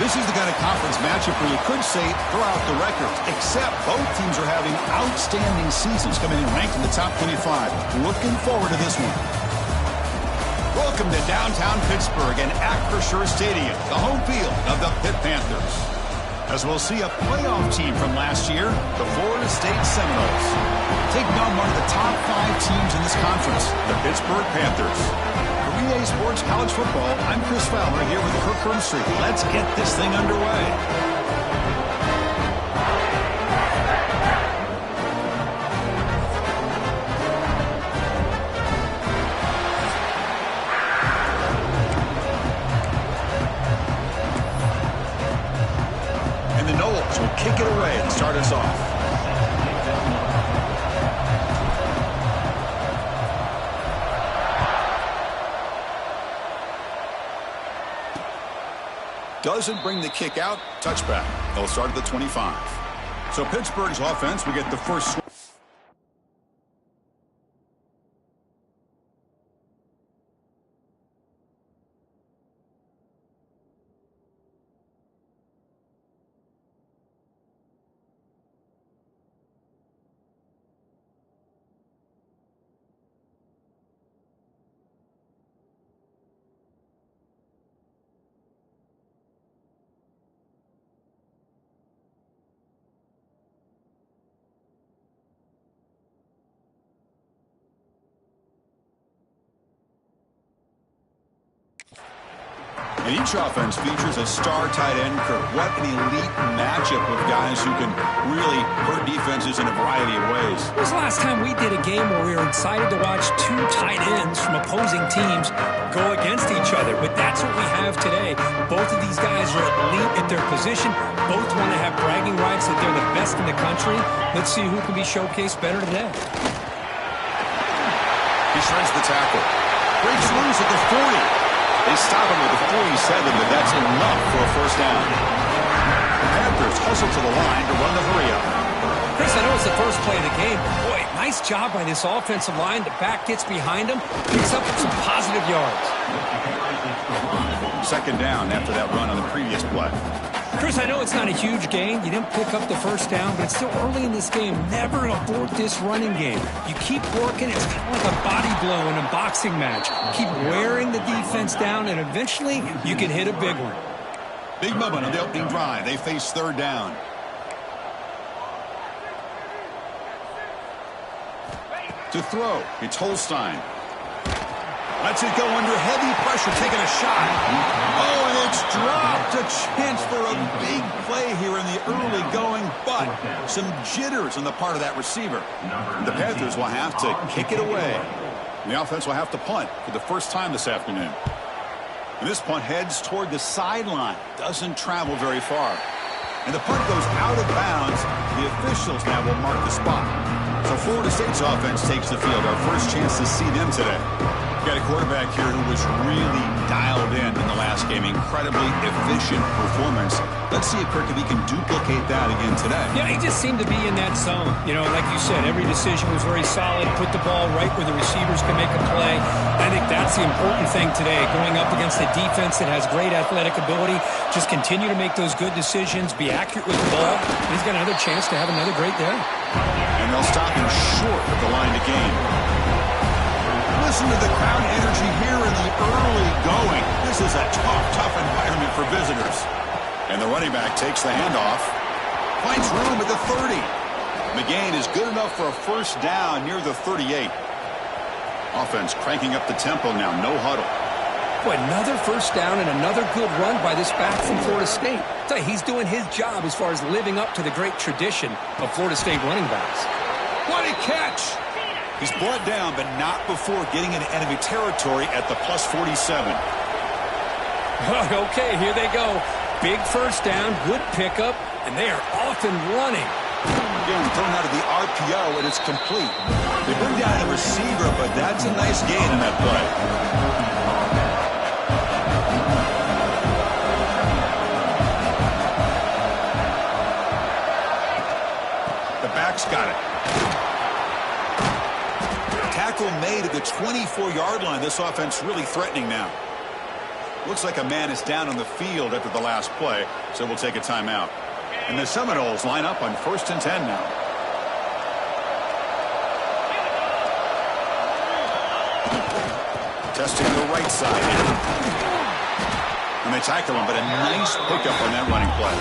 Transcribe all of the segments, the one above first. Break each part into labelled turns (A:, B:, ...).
A: This is the kind of conference matchup where you could say throw out the records, except both teams are having outstanding seasons, coming in ranked in the top 25. Looking forward to this one. Welcome to downtown Pittsburgh and Acrisure Stadium, the home field of the Pitt Panthers. As we'll see a playoff team from last year, the Florida State Seminoles, taking on one of the top 5 teams in this conference, the Pittsburgh Panthers. For EA Sports College Football, I'm Chris Fowler here with Kirk Herbstreit. Let's get this thing underway. Will kick it away and start us off. Doesn't bring the kick out. Touchback. They'll start at the 25. So Pittsburgh's offense will get the first. And each offense features a star tight end, Kirk. What an elite matchup with guys who can really hurt defenses in a variety of ways.
B: When was the last time we did a game where we were excited to watch 2 tight ends from opposing teams go against each other? But that's what we have today. Both of these guys are elite at their position. Both want to have bragging rights that they're the best in the country. Let's see who can be showcased better today.
A: He shreds the tackle. Breaks loose at the 40. They stop him with the 47, but that's enough for a first down. The Panthers hustle to the line to run the hurry-up.
B: Chris, I know it's the first play of the game, but boy, nice job by this offensive line. The back gets behind him, picks up some positive yards.
A: Second down after that run on the previous play.
B: Chris, I know it's not a huge gain. You didn't pick up the first down, but it's still early in this game. Never abort this running game. You keep working. It's kind of like a body blow in a boxing match. Keep wearing the defense down, and eventually you can hit a big one.
A: Big moment on the opening drive. They face third down. To throw, it's Holstein. Lets it go under heavy pressure, taking a shot. Oh, and it's dropped. A chance for a big play here in the early going, but some jitters on the part of that receiver. The Panthers will have to kick it away. And the offense will have to punt for the first time this afternoon. And this punt heads toward the sideline. Doesn't travel very far. And the punt goes out of bounds. The officials now will mark the spot. So Florida State's offense takes the field. Our first chance to see them today. Got a quarterback here who was really dialed in the last game. Incredibly efficient performance. Let's see if Kirk, if he can duplicate that again today.
B: Yeah, he just seemed to be in that zone. You know, like you said, every decision was very solid. Put the ball right where the receivers can make a play. I think that's the important thing today. Going up against a defense that has great athletic ability. Just continue to make those good decisions. Be accurate with the ball. And he's got another chance to have another great day.
A: And they'll stop him short of the line to gain. Listen to the crowd energy here in the early going. This is a tough environment for visitors. And the running back takes the handoff. Finds room at the 30. McGain is good enough for a first down near the 38. Offense cranking up the tempo now. No huddle.
B: Boy, another first down and another good run by this back from Florida State. I tell you, he's doing his job as far as living up to the great tradition of Florida State running backs.
A: What a catch! He's brought down, but not before getting into enemy territory at the plus 47.
B: Okay, here they go. Big first down, good pickup, and they are off and running.
A: Again, thrown out of the RPO, and it's complete. They bring down the receiver, but that's a nice gain in that play. The back's got it. Tackle made at the 24-yard line. This offense really threatening now. Looks like a man is down on the field after the last play, so we'll take a timeout. And the Seminoles line up on 1st and 10 now. Testing the right side here. And they tackle him, but a nice pickup on that running play.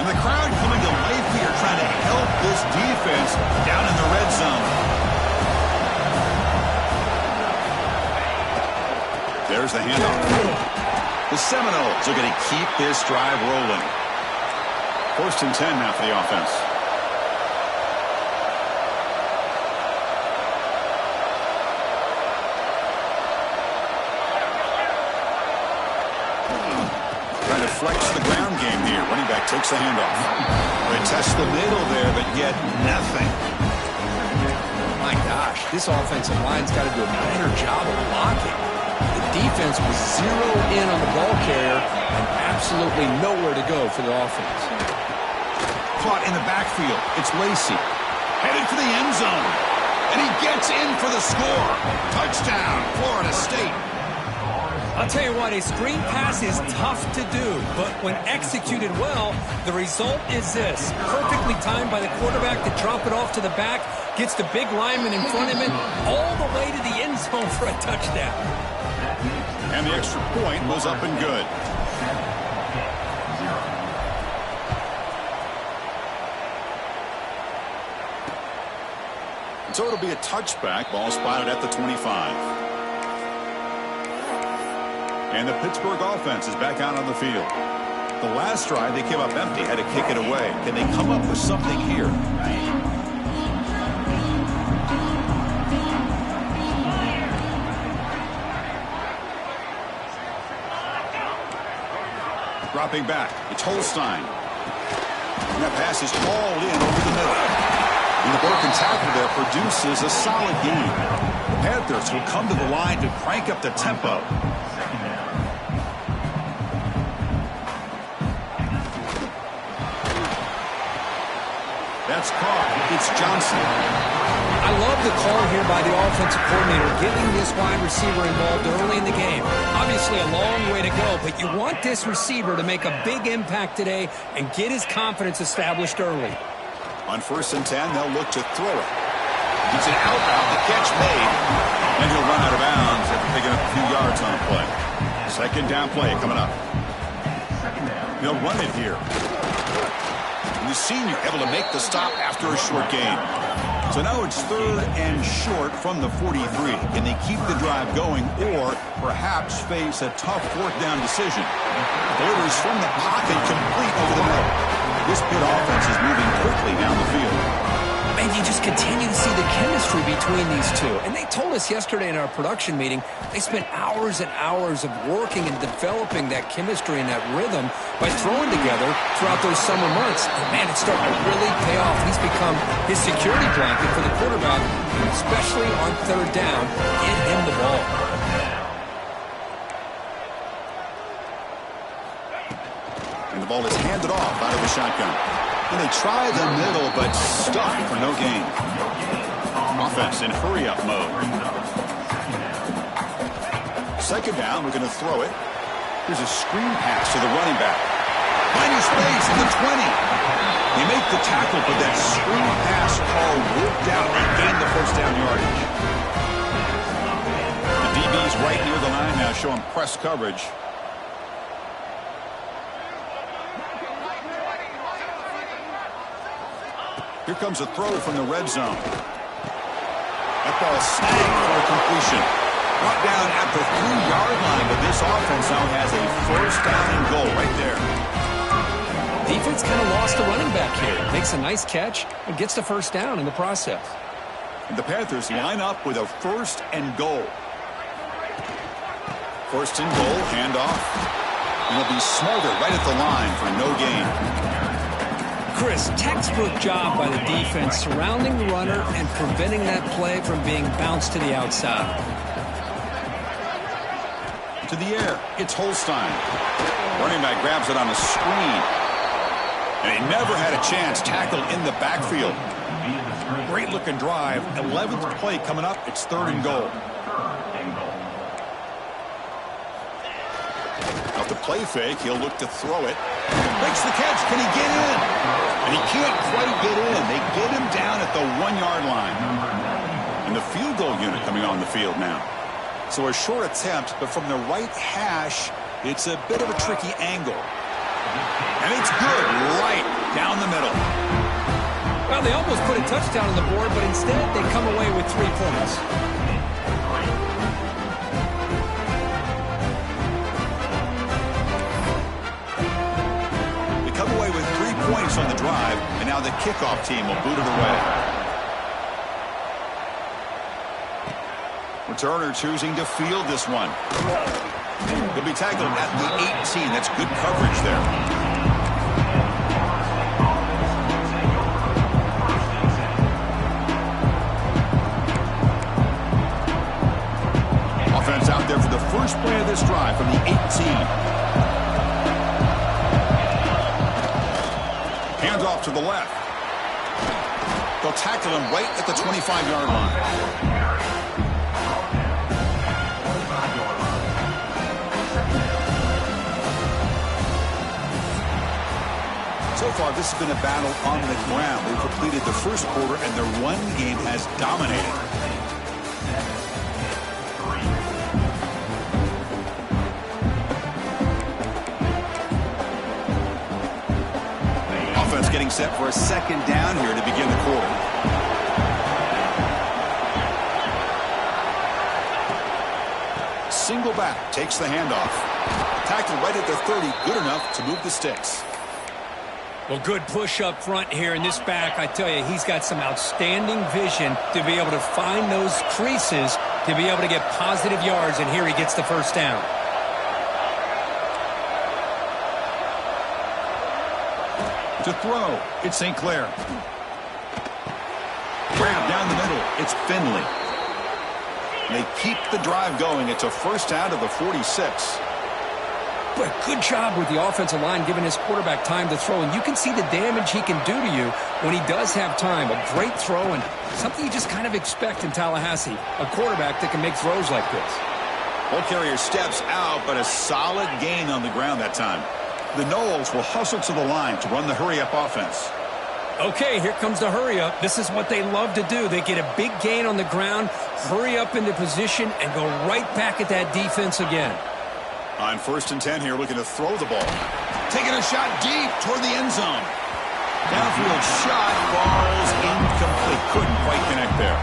A: And the crowd coming to life here, trying to help this defense down in the red zone. There's the handoff. The Seminoles are going to keep this drive rolling. 1st and 10 now for the offense. Trying to flex the ground game here. Running back takes the handoff. They test the middle there, but yet nothing.
B: My gosh, this offensive line's got to do a better job of blocking. The defense was zeroed in on the ball carrier and absolutely nowhere to go for the offense.
A: Caught in the backfield. It's Lacey. Headed for the end zone. And he gets in for the score. Touchdown, Florida State.
B: I'll tell you what, a screen pass is tough to do, but when executed well, the result is this. Perfectly timed by the quarterback to drop it off to the back, gets the big lineman in front of him, all the way to the end zone for a touchdown.
A: And the extra point was up and good. And so it'll be a touchback. Ball spotted at the 25. And the Pittsburgh offense is back out on the field. The last drive, they came up empty, had to kick it away. Can they come up with something here? Dropping back, it's Holstein. And that pass is hauled in over the middle. And the broken tackle there produces a solid gain. The Panthers will come to the line to crank up the tempo. That's caught. It's Johnson.
B: I love the call here by the offensive coordinator, getting this wide receiver involved early in the game. Obviously a long way to go, but you want this receiver to make a big impact today and get his confidence established early.
A: On 1st and 10, they'll look to throw it. It's an outbound, the catch made, and he'll run out of bounds after picking up a few yards on the play. 2nd down play coming up. They'll run it here. The senior able to make the stop after a short gain. So now it's 3rd and short from the 43. Can they keep the drive going or perhaps face a tough 4th down decision? Delivers from the pocket, complete over the middle. This Pitt offense is moving quickly down the field.
B: And you just continue to see the chemistry between these two. And they told us yesterday in our production meeting, they spent hours and hours of working and developing that chemistry and that rhythm by throwing together throughout those summer months. And man, it's starting to really pay off. He's become his security blanket for the quarterback, especially on 3rd down. Get him the ball.
A: And the ball is handed off out of the shotgun. And they try the middle, but stuck for no gain. Offense in hurry-up mode. 2nd down, we're going to throw it. Here's a screen pass to the running back. Finding space in the 20. They make the tackle, but that screen pass call worked out and gained the 1st down yardage. The DB's right near the line now, showing press coverage. Here comes a throw from the red zone. That ball snagged for a completion. Brought down at the 3-yard line, but this offense now has a 1st down and goal right there.
B: Defense kind of lost the running back here. Makes a nice catch and gets the 1st down in the process.
A: And the Panthers line up with a 1st and goal. 1st and goal, handoff. And he'll be smarter right at the line for no gain.
B: Chris, textbook job by the defense surrounding the runner and preventing that play from being bounced to the outside.
A: To the air, it's Holstein. Running back grabs it on a screen. And he never had a chance. Tackle in the backfield. Great looking drive. 11th play coming up. It's 3rd and goal. the play fake. He'll look to throw it. Makes the catch. Can he get in? And he can't quite get in. They get him down at the 1-yard line. And the field goal unit coming on the field now. So a short attempt, but from the right hash, it's a bit of a tricky angle. And it's good right down the middle.
B: Well, they almost put a touchdown on the board, but instead they come away with 3 points.
A: They come away with 3 points on the drive, and now the kickoff team will boot it away. Returner choosing to field this one. He'll be tackled at the 18. That's good coverage there. Offense out there for the first play of this drive from the 18. Hands off to the left. They'll tackle him right at the 25-yard line. So far, this has been a battle on the ground. They've completed the first quarter, and their run game has dominated. Offense getting set for a second down here to begin the quarter. Single back takes the handoff. Tackled right at the 30, good enough to move the sticks.
B: Well, good push up front here in this back. I tell you, he's got some outstanding vision to be able to find those creases to be able to get positive yards, and here he gets the first down.
A: To throw, it's St. Clair. Grab down the middle, it's Finley. They keep the drive going. It's a first out of the 46.
B: But good job with the offensive line giving his quarterback time to throw. And you can see the damage he can do to you when he does have time. A great throw and something you just kind of expect in Tallahassee. A quarterback that can make throws like this.
A: Ball carrier steps out, but a solid gain on the ground that time. The Noles will hustle to the line to run the hurry-up offense.
B: Okay, here comes the hurry-up. This is what they love to do. They get a big gain on the ground, hurry up into position, and go right back at that defense again.
A: On 1st and 10 here, looking to throw the ball. Taking a shot deep toward the end zone. Downfield shot falls incomplete. Couldn't quite connect there.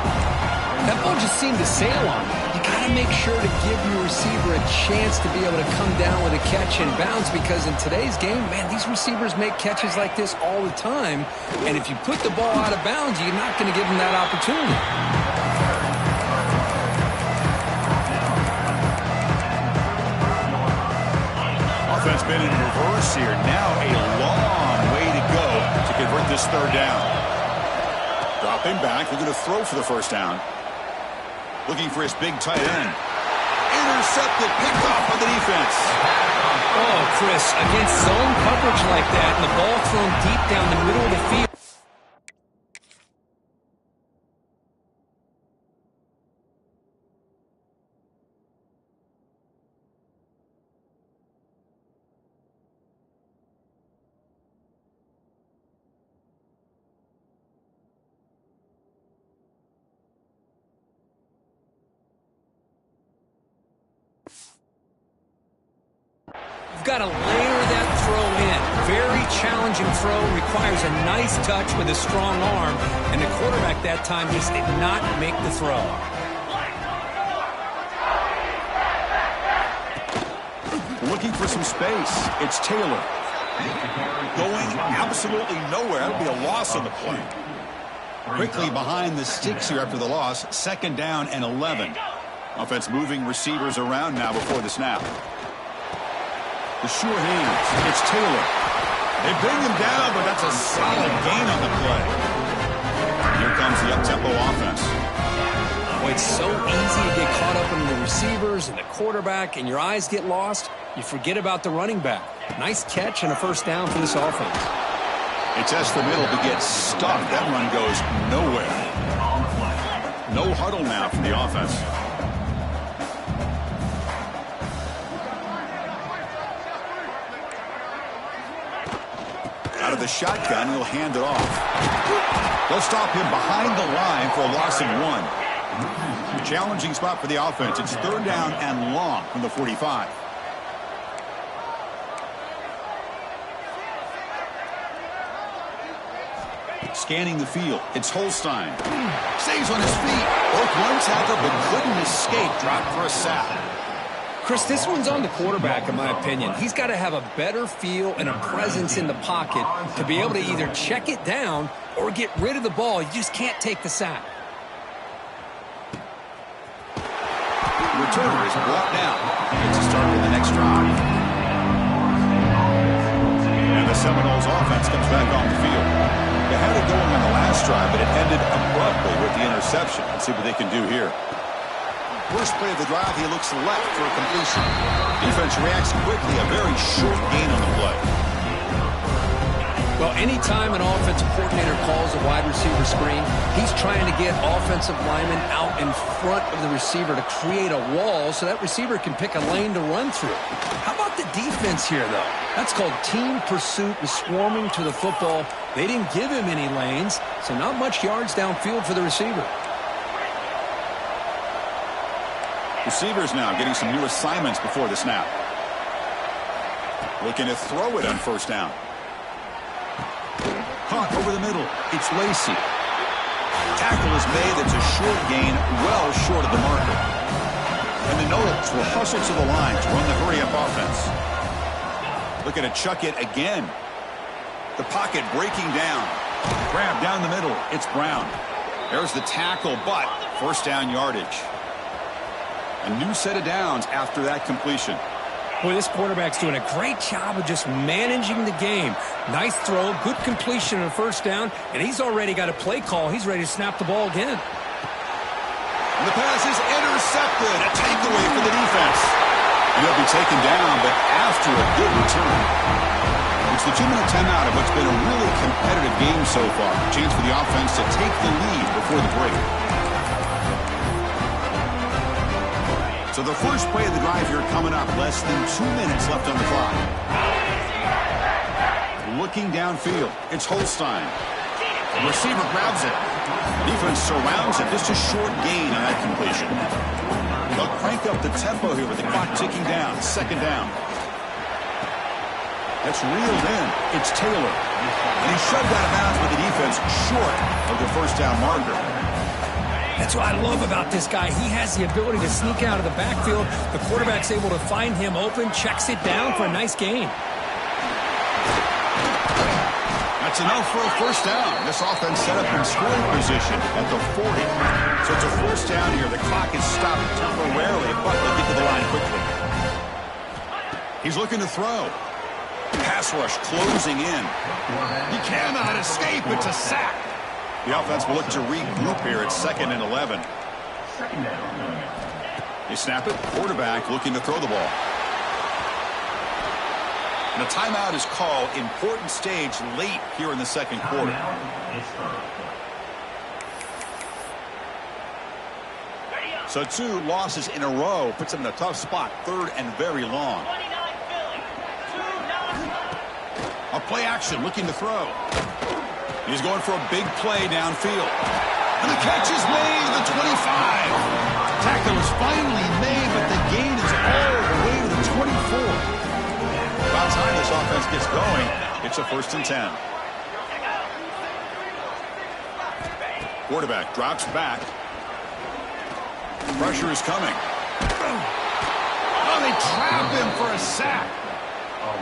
B: That ball just seemed to sail on. You got to make sure to give your receiver a chance to be able to come down with a catch and bounce, because in today's game, man, these receivers make catches like this all the time. And if you put the ball out of bounds, you're not going to give them that opportunity.
A: Offense been in reverse here. Now a long way to go to convert this third down. Dropping back, looking to throw for the first down. Looking for his big tight end. Intercepted, picked off by the defense.
B: Oh, Chris, against zone coverage like that and the ball thrown deep down the middle of the field. Got to layer that throw in. Very challenging throw, requires a nice touch with a strong arm, and the quarterback that time just did not make the throw.
A: Looking for some space. It's Taylor. Going absolutely nowhere. That'll be a loss on the play. Quickly behind the sticks here after the loss. 2nd down and 11. Offense moving receivers around now before the snap. The sure hands. It's Taylor. They bring him down, but that's a solid gain on the play. Here comes the up-tempo offense.
B: Boy, it's so easy to get caught up in the receivers and the quarterback, and your eyes get lost. You forget about the running back. Nice catch and a first down for this offense.
A: They test the middle to get stuck. That run goes nowhere. No huddle now for the offense. the shotgun. He'll hand it off. They'll stop him behind the line for a loss of 1. Challenging spot for the offense. It's 3rd down and long from the 45. Scanning the field. It's Holstein. Stays on his feet. Broke one tackle but couldn't escape. Dropped for a sack.
B: Chris, this one's on the quarterback, in my opinion. He's got to have a better feel and a presence in the pocket to be able to either check it down or get rid of the ball. You just can't take the sack.
A: The returner is brought down. Gets a start in the next drive. And the Seminoles offense comes back on the field. They had it going on the last drive, but it ended abruptly with the interception. Let's see what they can do here. First play of the drive, he looks left for a completion. Defense reacts quickly, a very short gain on the play.
B: Well, anytime an offensive coordinator calls a wide receiver screen, he's trying to get offensive linemen out in front of the receiver to create a wall so that receiver can pick a lane to run through. How about the defense here, though? That's called team pursuit and swarming to the football. They didn't give him any lanes, so not much yards downfield for the receiver.
A: Receivers now getting some new assignments before the snap. Looking to throw it on first down. Caught over the middle. It's Lacey. Tackle is made. It's a short gain, well short of the marker. And the Noles will hustle to the line to run the hurry-up offense. Looking to chuck it again. The pocket breaking down. Grab down the middle. It's Brown. There's the tackle, but first down yardage. A new set of downs after that completion.
B: Boy, this quarterback's doing a great job of just managing the game. Nice throw, good completion on first down, and he's already got a play call. He's ready to snap the ball again.
A: And the pass is intercepted. A takeaway for the defense. And he'll be taken down, but after a good return. It's the 2-minute timeout of what's been a really competitive game so far. Chance for the offense to take the lead before the break. So the first play of the drive here coming up. Less than 2 minutes left on the clock. Looking downfield. It's Holstein. The receiver grabs it. Defense surrounds it. Just a short gain on that completion. They'll crank up the tempo here with the clock ticking down. Second down. That's reeled in. It's Taylor. And he shoved out of bounds with the defense short of the first down marker.
B: That's what I love about this guy. He has the ability to sneak out of the backfield. The quarterback's able to find him open, checks it down for a nice gain.
A: That's enough for a first down. This offense set up in scoring position at the 40. So it's a first down here. The clock is stopped temporarily, but they'll get to the line quickly. He's looking to throw. Pass rush closing in. He cannot escape. It's a sack. The offense will look to regroup here at 2nd and 11. They snap it. Quarterback looking to throw the ball. And a timeout is called. Important stage late here in the second quarter. So 2 losses in a row puts him in a tough spot. 3rd and very long. A play action looking to throw. He's going for a big play downfield. And the catch is made at the 25. Tackle is finally made, but the gain is all the way to the 24. About time this offense gets going. It's a 1st and 10. Quarterback drops back. Pressure is coming. Oh, they trap him for a sack.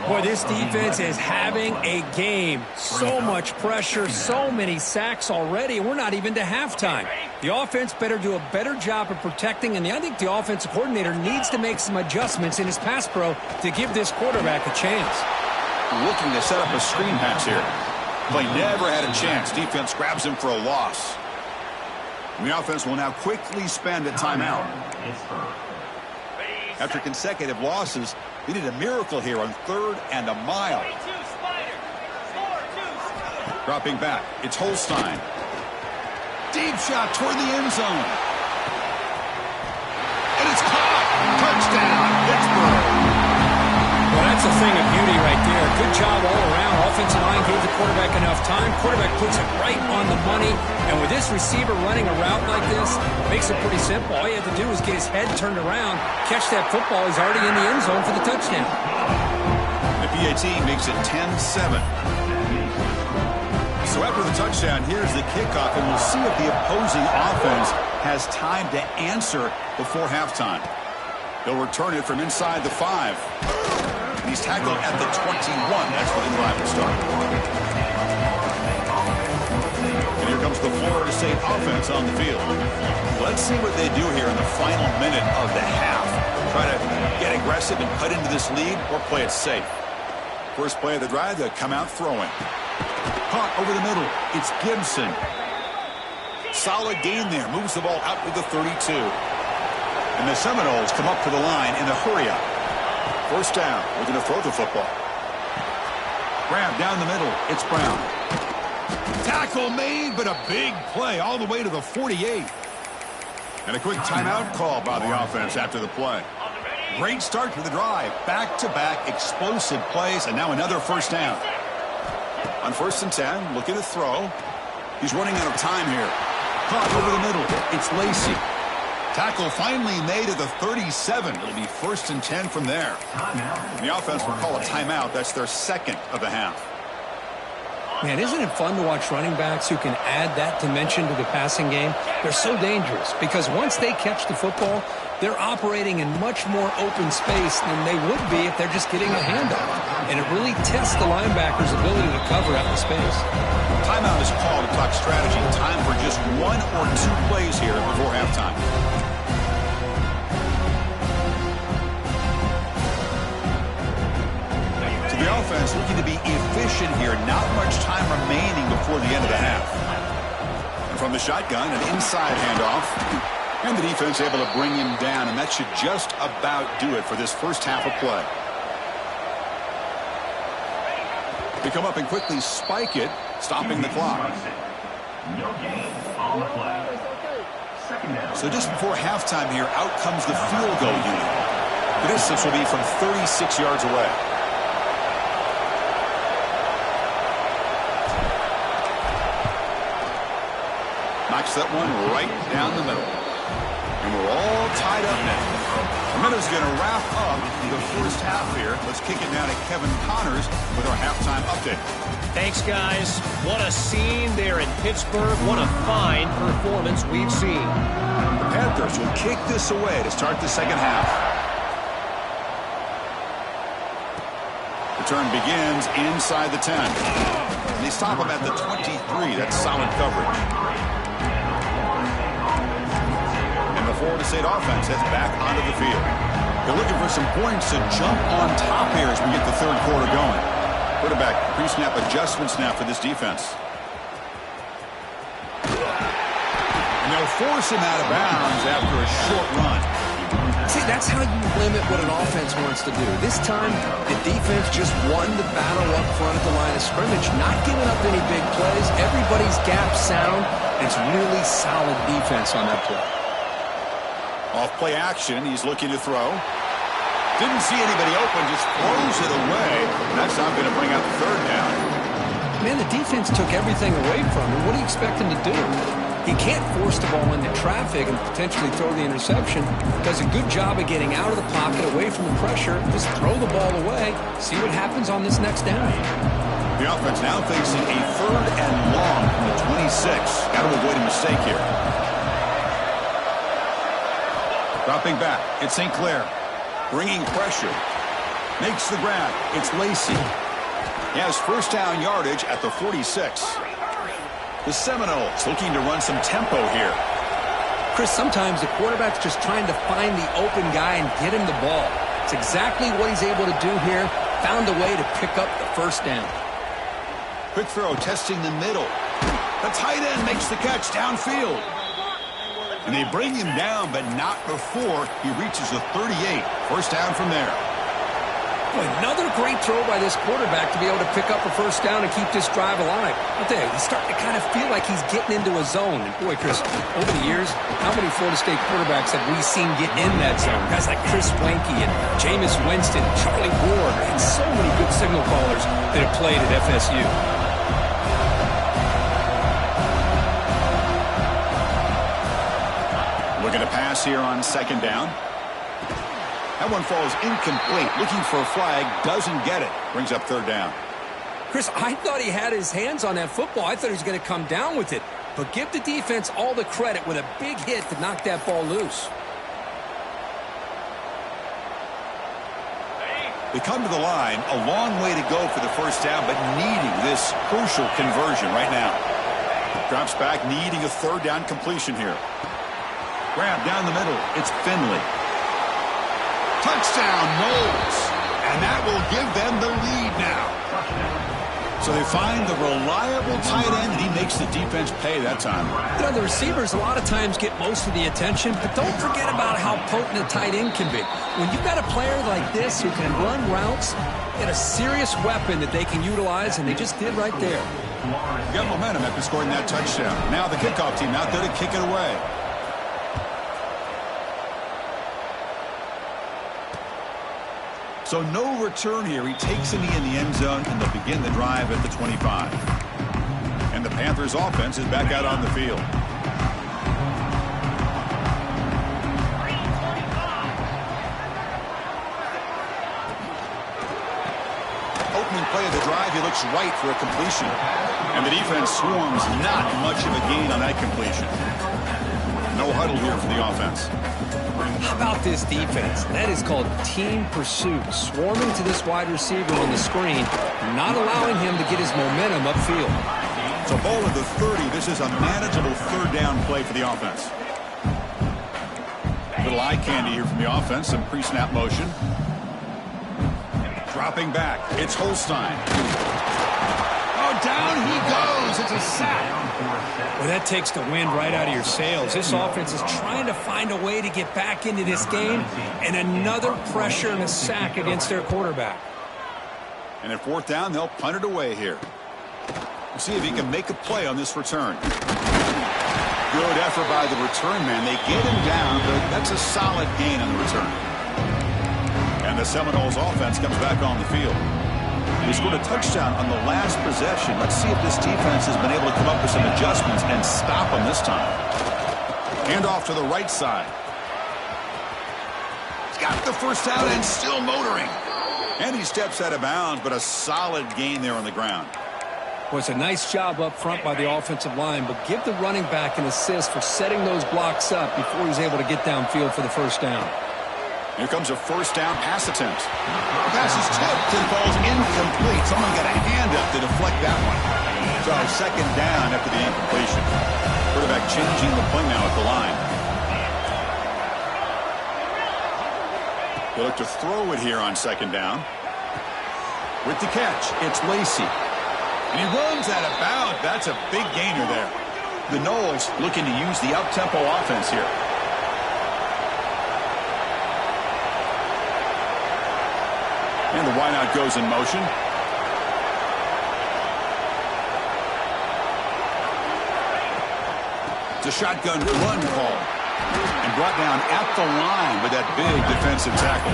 B: Boy, this defense is having a game. So much pressure, so many sacks already, and we're not even to halftime. The offense better do a better job of protecting, and I think the offensive coordinator needs to make some adjustments in his pass pro to give this quarterback a chance.
A: Looking to set up a screen pass here. Play never had a chance. Defense grabs him for a loss. And the offense will now quickly spend a timeout. After consecutive losses, they did a miracle here on 3rd and a mile. Dropping back, it's Holstein. Deep shot toward the end zone. And it's caught. Touchdown, Pittsburgh.
B: Well, that's a thing of beauty. beauty right there. Good job all around. Offensive line gave the quarterback enough time. Quarterback puts it right on the money. And with this receiver running a route like this, makes it pretty simple. All you have to do is get his head turned around, catch that football. He's already in the end zone for the touchdown.
A: The PAT makes it 10-7. So after the touchdown, here's the kickoff, and we'll see if the opposing offense has time to answer before halftime. He'll return it from inside the 5. And he's tackled at the 21. That's where the drive will start. And here comes the Florida State offense on the field. Let's see what they do here in the final minute of the half. Try to get aggressive and cut into this lead, or play it safe. First play of the drive, they'll come out throwing. Caught over the middle. It's Gibson. Solid gain there. Moves the ball out to the 32. And the Seminoles come up to the line in the hurry-up. First down. We're going to throw the football. Grab down the middle. It's Brown. Tackle made, but a big play all the way to the 48. And a quick timeout call by the offense after the play. Great start to the drive. Back-to-back explosive plays, and now another first down. On 1st and 10, looking to throw. He's running out of time here. Caught over the middle. It's Lacey. Tackle finally made at the 37. It'll be 1st and 10 from there. The offense will call a timeout. That's their second of the half.
B: Man, isn't it fun to watch running backs who can add that dimension to the passing game? They're so dangerous because once they catch the football, they're operating in much more open space than they would be if they're just getting a handoff. And it really tests the linebacker's ability to cover out the space.
A: Timeout is called to talk strategy. Time for just 1 or 2 plays here before halftime. So the offense looking to be efficient here. Not much time remaining before the end of the half. And from the shotgun, an inside handoff. And the defense able to bring him down, and that should just about do it for this first half of play. They come up and quickly spike it, stopping the clock. So just before halftime here, out comes the field goal unit. The distance will be from 36 yards away. Knocks that one right down the middle. And we're all tied up now. The minute's going to wrap up the first half here. Let's kick it now to Kevin Connors with our halftime update.
C: Thanks, guys. What a scene there in Pittsburgh. What a fine performance we've seen.
A: The Panthers will kick this away to start the second half. Return begins inside the 10. And they stop him at the 23. That's solid coverage. Florida State offense heads back onto the field. They're looking for some points to jump on top here as we get the third quarter going. Quarterback pre-snap adjustments now for this defense. And they'll force him out of bounds after a short run.
D: See, that's how you limit what an offense wants to do. This time, the defense just won the battle up front at the line of scrimmage, not giving up any big plays. Everybody's gap sound. It's really solid defense on that play.
A: Off play action, he's looking to throw. Didn't see anybody open, just throws it away. That's not going to bring out the third down.
B: Man, the defense took everything away from him. What do you expect him to do? He can't force the ball into traffic and potentially throw the interception. Does a good job of getting out of the pocket, away from the pressure. Just throw the ball away. See what happens on this next down.
A: The offense now facing a 3rd and long from the 26. Got to avoid a mistake here. Dropping back, it's St. Clair. Bringing pressure. Makes the grab. It's Lacey. He has first down yardage at the 46. The Seminoles looking to run some tempo here.
B: Chris, sometimes the quarterback's just trying to find the open guy and get him the ball. It's exactly what he's able to do here. Found a way to pick up the first down.
A: Quick throw, testing the middle. The tight end makes the catch downfield. And they bring him down, but not before he reaches the 38. First down from there.
D: Boy, another great throw by this quarterback to be able to pick up a first down and keep this drive alive. I'll tell you, he's starting to kind of feel like he's getting into a zone. And boy, Chris, over the years, how many Florida State quarterbacks have we seen get in that zone? Guys like Chris Weinke and Jameis Winston, Charlie Ward, and so many good signal callers that have played at FSU.
A: Looking to pass here on second down. That one falls incomplete. Looking for a flag. Doesn't get it. Brings up third down.
D: Chris, I thought he had his hands on that football. I thought he was going to come down with it. But give the defense all the credit with a big hit to knock that ball loose.
A: They come to the line. A long way to go for the first down, but needing this crucial conversion right now. Drops back, needing a third down completion here. Grab down the middle. It's Finley. Touchdown, Knowles. And that will give them the lead now. So they find the reliable tight end, and he makes the defense pay that time.
D: You know, the receivers a lot of times get most of the attention, but don't forget about how potent a tight end can be. When you've got a player like this who can run routes, get a serious weapon that they can utilize, and they just did right there.
A: Got momentum after scoring that touchdown. Now the kickoff team out there to kick it away. So no return here. He takes a knee in the end zone, and they'll begin the drive at the 25. And the Panthers offense is back out on the field. Opening play of the drive, he looks right for a completion. And the defense swarms, not much of a gain on that completion. No huddle here for the offense.
D: How about this defense? That is called team pursuit. Swarming to this wide receiver on the screen, not allowing him to get his momentum upfield.
A: So ball at the 30. This is a manageable third down play for the offense. Little eye candy here from the offense. Some pre-snap motion. Dropping back. It's Holstein. Oh, down he goes. It's a sack.
B: Well, that takes the wind right out of your sails. This offense is trying to find a way to get back into this game, and another pressure and a sack against their quarterback.
A: And at fourth down, they'll punt it away here. We'll see if he can make a play on this return. Good effort by the return man. They get him down, but that's a solid gain on the return. And the Seminoles offense comes back on the field. He scored a touchdown on the last possession. Let's see if this defense has been able to come up with some adjustments and stop him this time. Hand off to the right side. He's got the first down and still motoring. And he steps out of bounds, but a solid gain there on the ground.
D: Well, it's a nice job up front by the offensive line, but give the running back an assist for setting those blocks up before he's able to get downfield for the first down.
A: Here comes a first down pass attempt. The pass is tipped and falls incomplete. Someone got a hand up to deflect that one. So second down after the incompletion. Quarterback changing the play now at the line. They look to throw it here on second down. With the catch, it's Lacey. And he runs out of bounds. That's a big gainer there. The Noles looking to use the up-tempo offense here. And the wideout goes in motion. It's a shotgun run call. And brought down at the line with that big defensive tackle.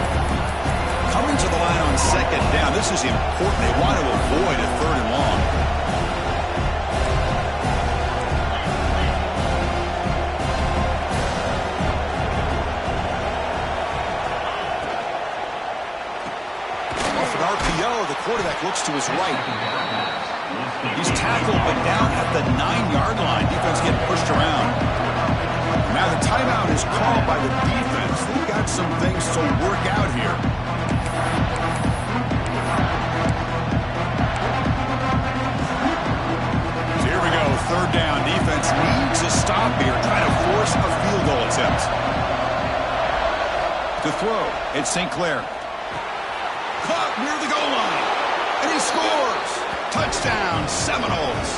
A: Coming to the line on second down. This is important. They want to avoid a third and long. The quarterback looks to his right. He's tackled but down at the 9-yard line. Defense getting pushed around. Now the timeout is called by the defense. They've got some things to work out here. So here we go. Third down. Defense needs a stop here. Trying to force a field goal attempt. To throw, it's St. Clair. Caught near the goal line. And he scores. Touchdown, Seminoles.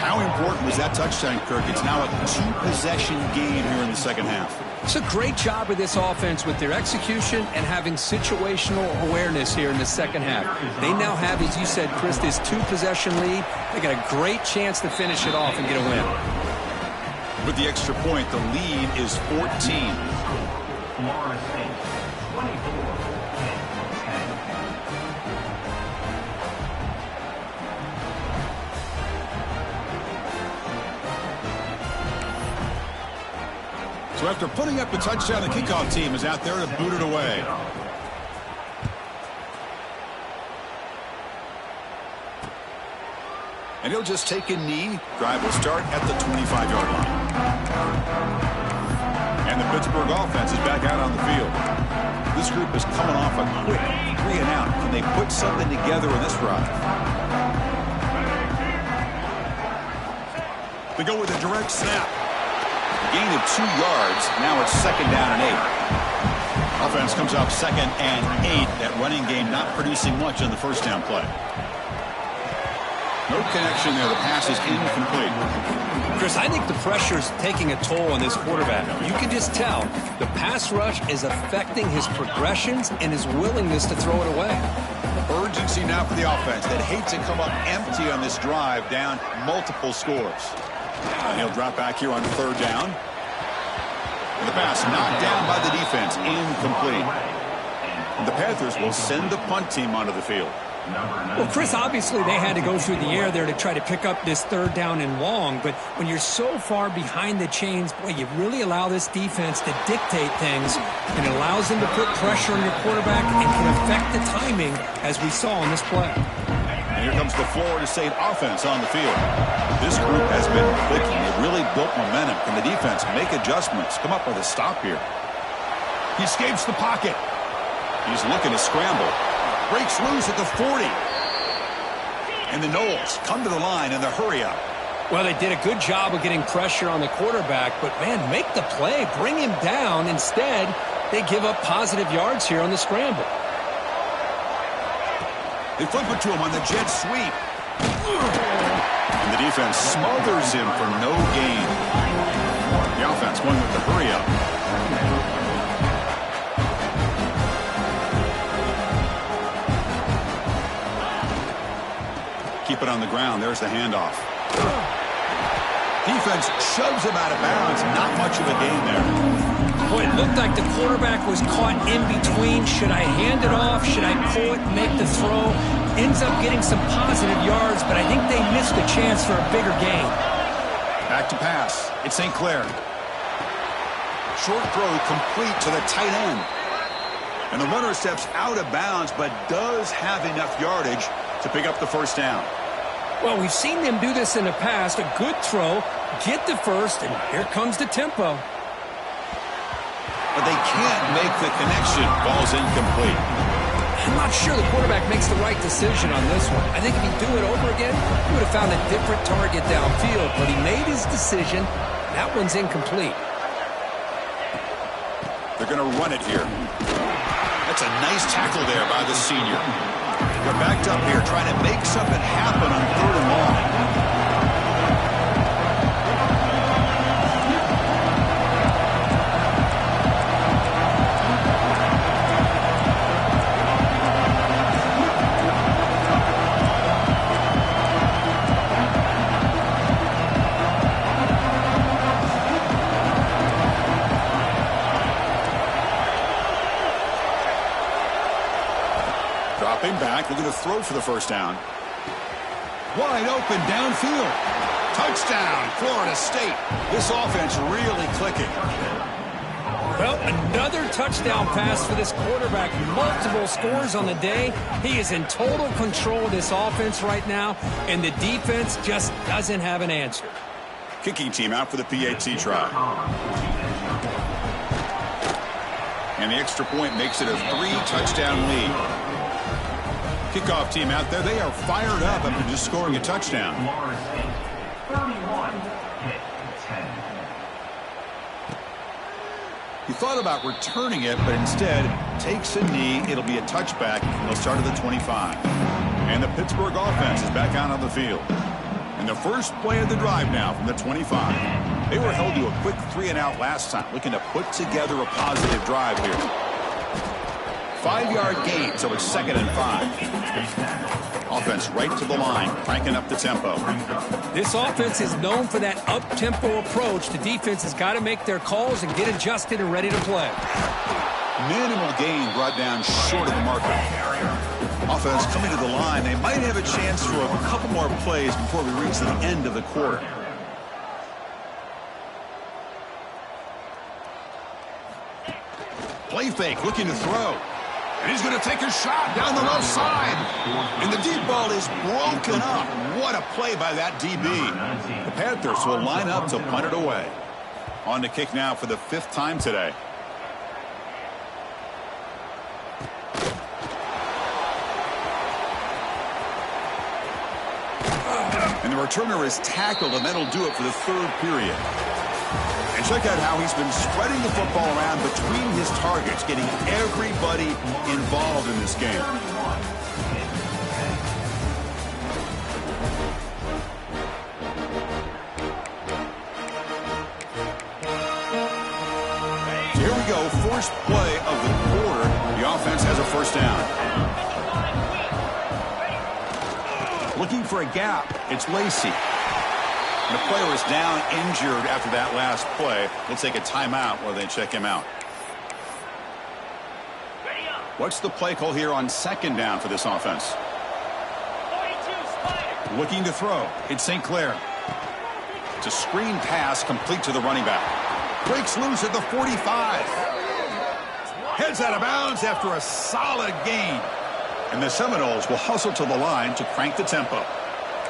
A: How important was that touchdown, Kirk? It's now a two-possession game here in the second half.
D: It's a great job of this offense with their execution and having situational awareness here in the second half. They now have, as you said, Chris, this two-possession lead. They got a great chance to finish it off and get a win.
A: With the extra point, the lead is 14. So after putting up the touchdown, the kickoff team is out there to boot it away. And he'll just take a knee. Drive will start at the 25-yard line. And the Pittsburgh offense is back out on the field. This group is coming off a quick 3-and-out. Can they put something together in this drive? They go with a direct snap. Gain of 2 yards. Now it's 2nd down and 8. Offense comes up 2nd and 8. That running game not producing much on the first down play. No connection there. The pass is incomplete.
B: Chris, I think the pressure is taking a toll on this quarterback. You can just tell the pass rush is affecting his progressions and his willingness to throw it away.
A: Urgency now for the offense that hates to come up empty on this drive, down multiple scores. And he'll drop back here on 3rd down. And the pass knocked down by the defense, incomplete. And the Panthers will send the punt team onto the field.
B: Well, Chris, obviously they had to go through the air there to try to pick up this 3rd down and long, but when you're so far behind the chains, boy, you really allow this defense to dictate things, and it allows them to put pressure on your quarterback and can affect the timing, as we saw in this play.
A: And here comes the Florida State offense on the field. This group has been clicking. They've really built momentum. Can the defense make adjustments? Come up with a stop here. He escapes the pocket. He's looking to scramble. Breaks loose at the 40. And the Knowles come to the line in the hurry-up.
B: Well, they did a good job of getting pressure on the quarterback, but, man, make the play. Bring him down. Instead, they give up positive yards here on the scramble.
A: They flip it to him on the jet sweep. And the defense smothers him for no gain. The offense going with the hurry-up. Keep it on the ground. There's the handoff. Defense shoves him out of bounds. Not much of a gain there.
B: Boy, it looked like the quarterback was caught in between. Should I hand it off? Should I pull it and make the throw? Ends up getting some positive yards, but I think they missed a chance for a bigger gain.
A: Back to pass. It's St. Clair. Short throw complete to the tight end. And the runner steps out of bounds, but does have enough yardage to pick up the first down.
B: Well, we've seen them do this in the past. A good throw, get the first, and here comes the tempo.
A: But they can't make the connection. Ball's incomplete.
B: I'm not sure the quarterback makes the right decision on this one. I think if he'd do it over again, he would have found a different target downfield, but he made his decision. That one's incomplete.
A: They're going to run it here. That's a nice tackle there by the senior. They're backed up here trying to make something happen on 3rd and long. Dropping back, looking to throw for the first down. Wide open downfield. Touchdown, Florida State. This offense really clicking.
B: Well, another touchdown pass for this quarterback. Multiple scores on the day. He is in total control of this offense right now, and the defense just doesn't have an answer.
A: Kicking team out for the PAT try. And the extra point makes it a 3-touchdown lead. Kickoff team out there, they are fired up after just scoring a touchdown. He thought about returning it, but instead takes a knee. It'll be a touchback. They'll start at the 25. And the Pittsburgh offense is back out on the field. And the first play of the drive now from the 25. They were held to a quick 3-and-out last time, looking to put together a positive drive here. 5-yard gain, so it's 2nd and 5. Offense right to the line, cranking up the tempo.
B: This offense is known for that up-tempo approach. The defense has got to make their calls and get adjusted and ready to play.
A: Minimal gain brought down short of the marker. Offense coming to the line. They might have a chance for a couple more plays before we reach the end of the quarter. Play fake, looking to throw. And he's going to take a shot down the left side. And the deep ball is broken up. What a play by that DB. The Panthers will line up to punt it away. On to kick now for the 5th time today. And the returner is tackled, and that'll do it for the 3rd period. And check out how he's been spreading the football around between his targets, getting everybody involved in this game. So here we go, first play of the quarter. The offense has a first down. Looking for a gap, it's Lacey. And the player is down injured after that last play. We'll take a timeout while they check him out. What's the play call here on 2nd down for this offense? Looking to throw. It's St. Clair. It's a screen pass complete to the running back. Breaks loose at the 45. Heads out of bounds after a solid gain. And the Seminoles will hustle to the line to crank the tempo.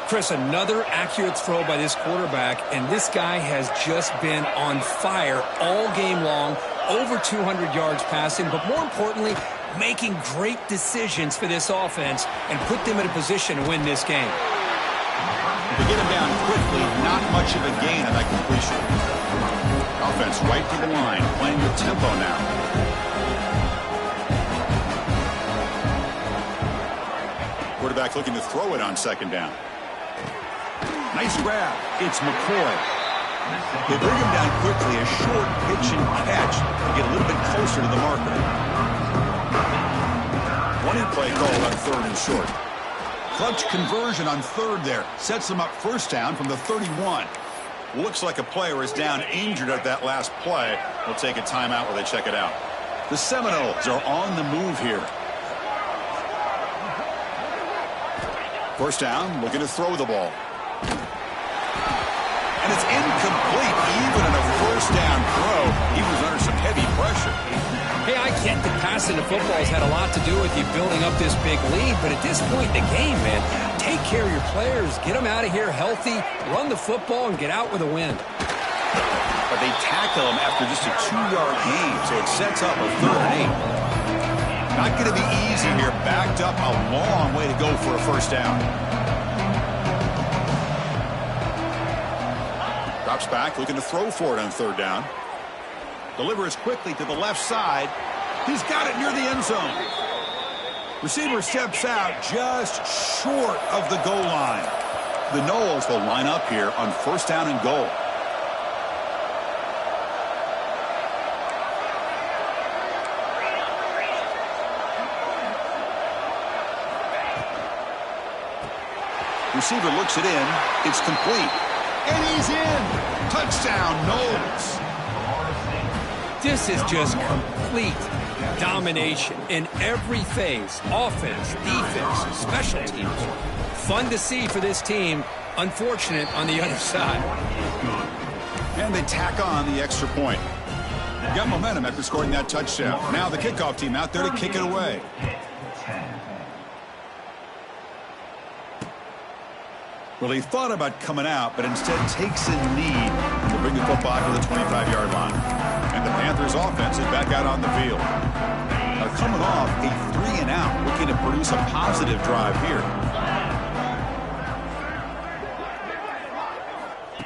B: Chris, another accurate throw by this quarterback, and this guy has just been on fire all game long, over 200 yards passing, but more importantly, making great decisions for this offense and put them in a position to win this game.
A: To get him down quickly, not much of a gain on that completion. Offense right to the line, playing with tempo now. Quarterback looking to throw it on 2nd down. Nice grab. It's McCoy. They bring him down quickly. A short pitch and catch to get a little bit closer to the marker. Running play called on 3rd and short. Clutch conversion on 3rd there. Sets them up first down from the 31. Looks like a player is down injured at that last play. We'll take a timeout while they check it out. The Seminoles are on the move here. First down, looking to throw the ball. And it's incomplete, even on a first down throw. He was under some heavy pressure.
B: Hey, I get that passing the football has had a lot to do with you building up this big lead, but at this point in the game, man, take care of your players, get them out of here healthy, run the football, and get out with a win.
A: But they tackle him after just a 2-yard gain, so it sets up a 3rd and 8. Not going to be easy here, backed up a long way to go for a first down. Drops back, looking to throw for it on 3rd down. Delivers quickly to the left side. He's got it near the end zone. Receiver steps out just short of the goal line. The Noles will line up here on 1st down and goal. Receiver looks it in. It's complete. And he's in. Touchdown, Noles.
B: This is just complete domination in every phase. Offense, defense, special teams. Fun to see for this team. Unfortunate on the other side.
A: And they tack on the extra point. Got momentum after scoring that touchdown. Now the kickoff team out there to kick it away. Well, he thought about coming out, but instead takes a knee to bring the football to the 25-yard line. And the Panthers offense is back out on the field. Now coming off a 3-and-out, looking to produce a positive drive here.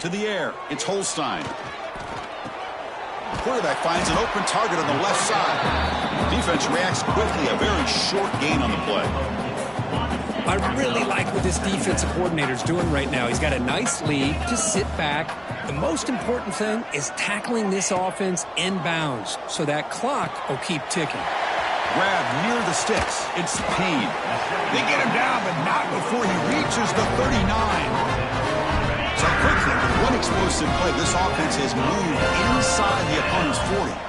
A: To the air, it's Holstein. The quarterback finds an open target on the left side. The defense reacts quickly, a very short gain on the play.
B: I really like what this defensive coordinator is doing right now. He's got a nice lead. Just sit back. The most important thing is tackling this offense inbounds so that clock will keep ticking.
A: Grab near the sticks. It's Payne. They get him down, but not before he reaches the 39. So quickly, with one explosive play, this offense has moved inside the opponent's 40.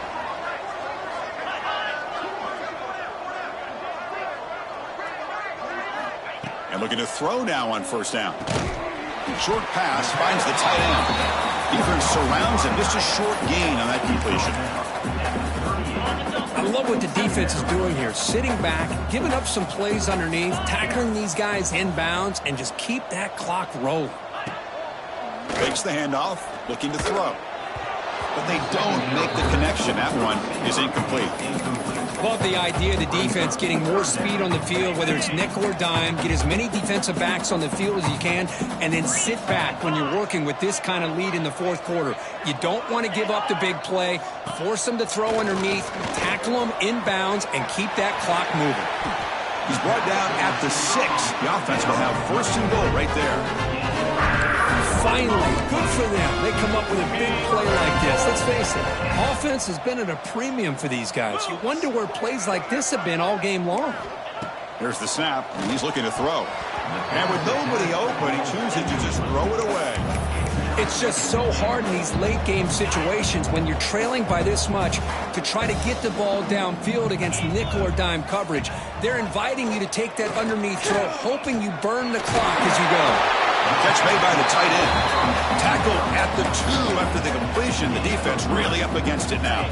A: And looking to throw now on first down. Short pass finds the tight end. Defense surrounds him. Just a short gain on that completion.
B: I love what the defense is doing here. Sitting back, giving up some plays underneath, tackling these guys inbounds, and just keep that clock rolling.
A: Fakes the handoff, looking to throw. But they don't make the connection. That one is incomplete.
B: Love the idea of the defense getting more speed on the field, whether it's nickel or dime. Get as many defensive backs on the field as you can, and then sit back when you're working with this kind of lead in the fourth quarter. You don't want to give up the big play. Force them to throw underneath, tackle them inbounds, and keep that clock moving.
A: He's brought down at the 6. The offense will have first and goal right there.
B: Finally, good for them. They come up with a big play like this. Let's face it, offense has been at a premium for these guys. You wonder where plays like this have been all game long.
A: Here's the snap, and he's looking to throw. And with nobody open, he chooses to just throw it away.
B: It's just so hard in these late-game situations when you're trailing by this much to try to get the ball downfield against nickel or dime coverage. They're inviting you to take that underneath throw, hoping you burn the clock as you go.
A: Catch made by the tight end. Tackle at the 2 after the completion. The defense really up against it now.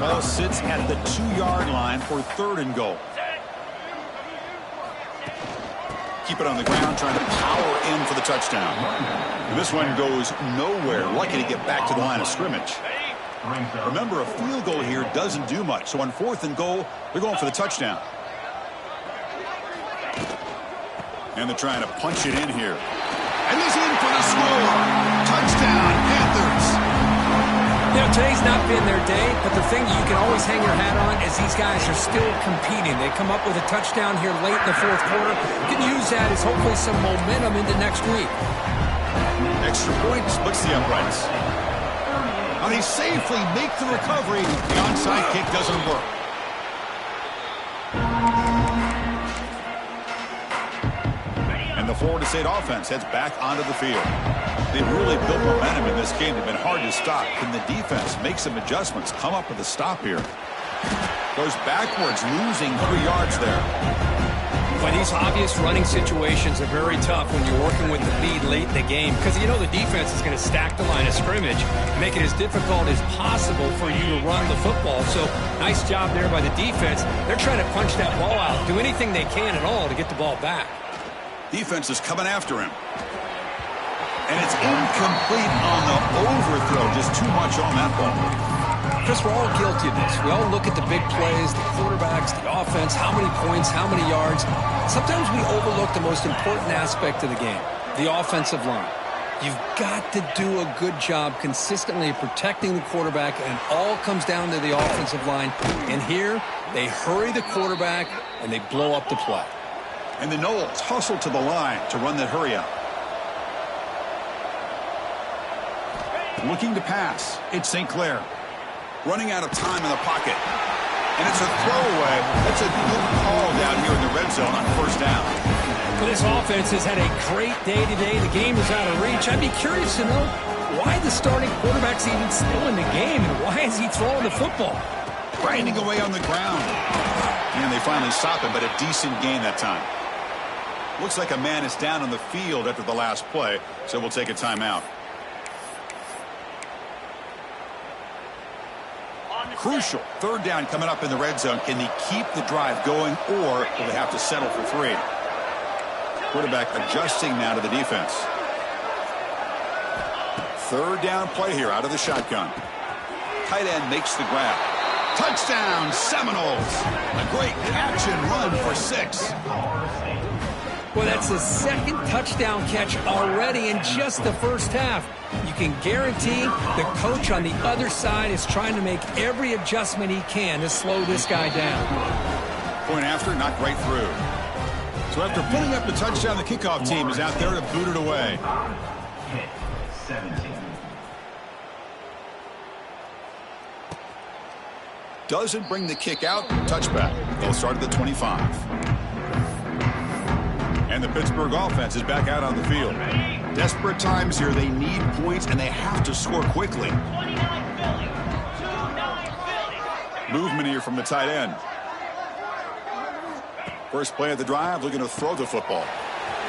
A: Ball sits at the 2-yard line for third and goal. Keep it on the ground, trying to power in for the touchdown. And this one goes nowhere. Lucky to get back to the line of scrimmage. Remember, a field goal here doesn't do much. So on fourth and goal, they're going for the touchdown. And they're trying to punch it in here. And he's in for the score. Touchdown, Panthers.
B: You know, today's not been their day, but the thing you can always hang your hat on is these guys are still competing. They come up with a touchdown here late in the fourth quarter. You can use that as hopefully some momentum into next week.
A: Extra point splits the uprights. Now they safely make the recovery. The onside kick doesn't work. And the Florida State offense heads back onto the field. They've really built momentum in this game. They've been hard to stop. Can the defense make some adjustments? Come up with a stop here. Goes backwards, losing 3 yards there.
B: But these obvious running situations are very tough when you're working with the lead late in the game because you know the defense is going to stack the line of scrimmage, make it as difficult as possible for you to run the football. So nice job there by the defense. They're trying to punch that ball out, do anything they can at all to get the ball back.
A: Defense is coming after him. And it's incomplete on the overthrow. Just too much on that ball.
B: Chris, we're all guilty of this. We all look at the big plays, the quarterbacks, the offense, how many points, how many yards. Sometimes we overlook the most important aspect of the game, the offensive line. You've got to do a good job consistently protecting the quarterback, and it all comes down to the offensive line. And here, they hurry the quarterback, and they blow up the play.
A: And the Knowles hustle to the line to run that hurry up. Looking to pass. It's St. Clair. Running out of time in the pocket. And it's a throwaway. That's a good call down here in the red zone on first down.
B: Well, this offense has had a great day today. The game is out of reach. I'd be curious to know why the starting quarterback's even still in the game and why is he throwing the football?
A: Grinding away on the ground. And they finally stop him, but a decent gain that time. Looks like a man is down on the field after the last play, so we'll take a timeout. Crucial. Third down coming up in the red zone. Can they keep the drive going, or will they have to settle for 3? Quarterback adjusting now to the defense. Third down play here out of the shotgun. Tight end makes the grab. Touchdown, Seminoles. A great catch and run for 6.
B: Well, that's the second touchdown catch already in just the first half. You can guarantee the coach on the other side is trying to make every adjustment he can to slow this guy down.
A: Point after, not right through. So after putting up the touchdown, the kickoff team is out there to boot it away.
E: Pitt, 17.
A: Doesn't bring the kick out. Touchback. They'll start at the 25. And the Pittsburgh offense is back out on the field. Desperate times here. They need points, and they have to score quickly. Movement here from the tight end. First play of the drive, looking to throw the football.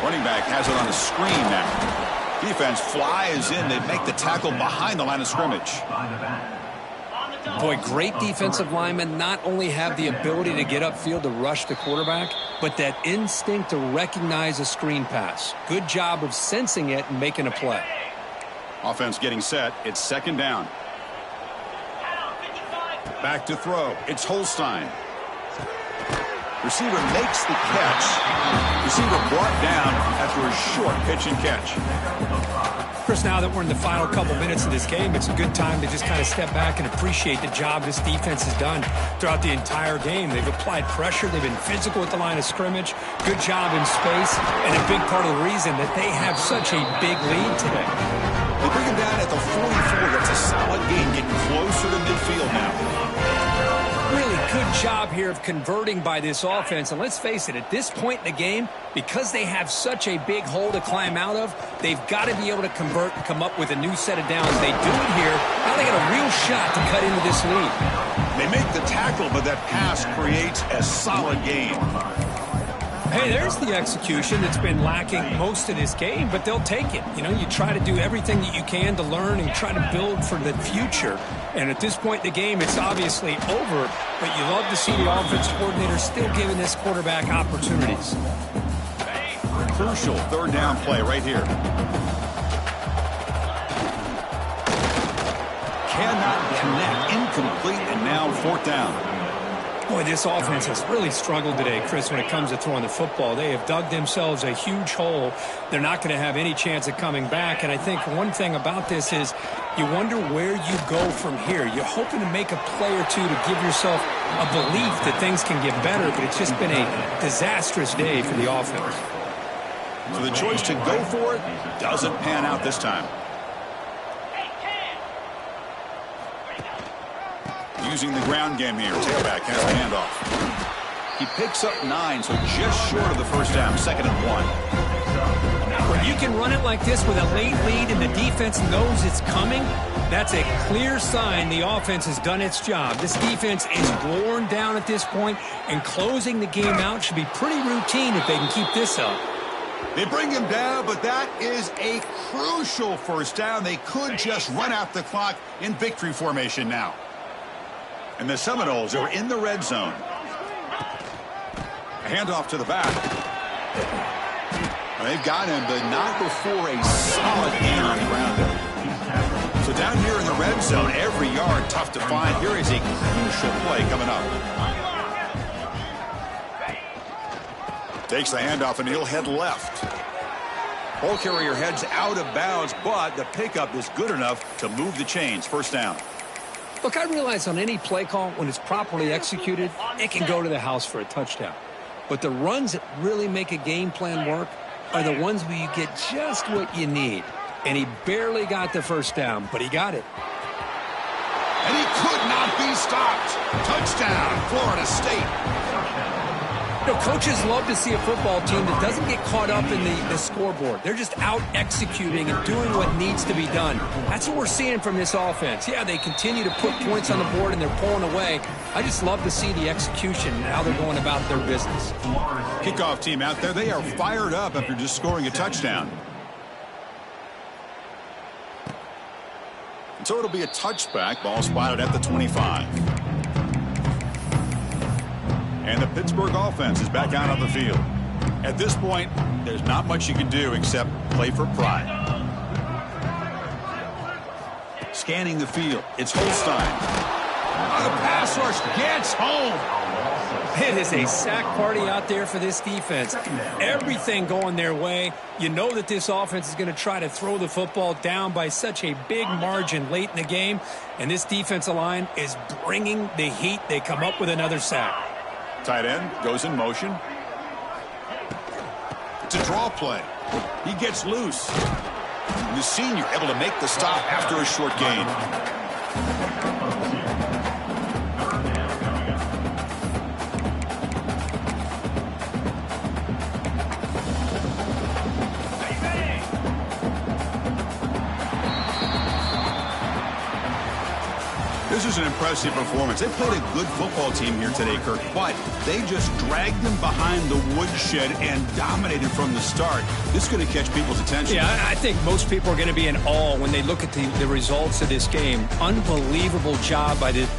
A: Running back has it on a screen now. Defense flies in. They make the tackle behind the line of scrimmage.
D: Boy, great defensive linemen not only have the ability to get upfield to rush the quarterback, but that instinct to recognize a screen pass. Good job of sensing it and making a play.
A: Offense getting set. It's second down. Back to throw. It's Holstein. Receiver makes the catch. Receiver brought down after a short pitch and catch.
B: Chris, now that we're in the final couple minutes of this game, it's a good time to just kind of step back and appreciate the job this defense has done throughout the entire game. They've applied pressure. They've been physical at the line of scrimmage. Good job in space, and a big part of the reason that they have such a big lead today.
A: They bring him down at the 44. That's a solid gain, getting closer to midfield now.
B: Really good job here of converting by this offense. And let's face it, at this point in the game, because they have such a big hole to climb out of, they've got to be able to convert and come up with a new set of downs. They do it here. Now they got a real shot to cut into this lead.
A: They make the tackle, but that pass creates a solid gain.
B: Hey, there's the execution that's been lacking most of this game, but they'll take it. You know, you try to do everything that you can to learn and try to build for the future. And at this point in the game, it's obviously over, but you love to see the offense coordinator still giving this quarterback opportunities.
A: Crucial third down play right here. Cannot connect. Incomplete, and now fourth down.
B: Boy, this offense has really struggled today, Chris, when it comes to throwing the football. They have dug themselves a huge hole. They're not going to have any chance of coming back. And I think one thing about this is you wonder where you go from here. You're hoping to make a play or two to give yourself a belief that things can get better, but it's just been a disastrous day for the offense.
A: So the choice to go for it doesn't pan out this time. Using the ground game here. Tailback has the handoff. He picks up 9, so just short of the first down. Second and 1.
B: When you can run it like this with a late lead and the defense knows it's coming, that's a clear sign the offense has done its job. This defense is worn down at this point, and closing the game out should be pretty routine if they can keep this up.
A: They bring him down, but that is a crucial first down. They could just run out the clock in victory formation now. And the Seminoles are in the red zone. A handoff to the back. They've got him, but not before a solid gain on the ground. So down here in the red zone, every yard tough to find. Here is a crucial play coming up. Takes the handoff, and he'll head left. Ball carrier heads out of bounds, but the pickup is good enough to move the chains. First down.
B: Look, I realize on any play call, when it's properly executed, it can go to the house for a touchdown. But the runs that really make a game plan work are the ones where you get just what you need. And he barely got the first down, but he got it.
A: And he could not be stopped. Touchdown, Florida State.
B: You know, coaches love to see a football team that doesn't get caught up in the scoreboard. They're just out executing and doing what needs to be done. That's what we're seeing from this offense. Yeah, they continue to put points on the board and they're pulling away. I just love to see the execution and how they're going about their business.
A: Kickoff team out there. They are fired up after just scoring a touchdown. And so it'll be a touchback. Ball spotted at the 25. And the Pittsburgh offense is back out on the field. At this point, there's not much you can do except play for pride. Scanning the field, it's Holstein. The pass rush gets home.
B: It is a sack party out there for this defense. Everything going their way. You know that this offense is going to try to throw the football down by such a big margin late in the game. And this defensive line is bringing the heat. They come up with another sack.
A: Tight end goes in motion. It's a draw play. He gets loose. The senior able to make the stop after a short gain. This is an impressive performance. They played a good football team here today, Kirk, but they just dragged them behind the woodshed and dominated from the start. This is going to catch people's attention.
B: Yeah, I think most people are going to be in awe when they look at the results of this game. Unbelievable job by the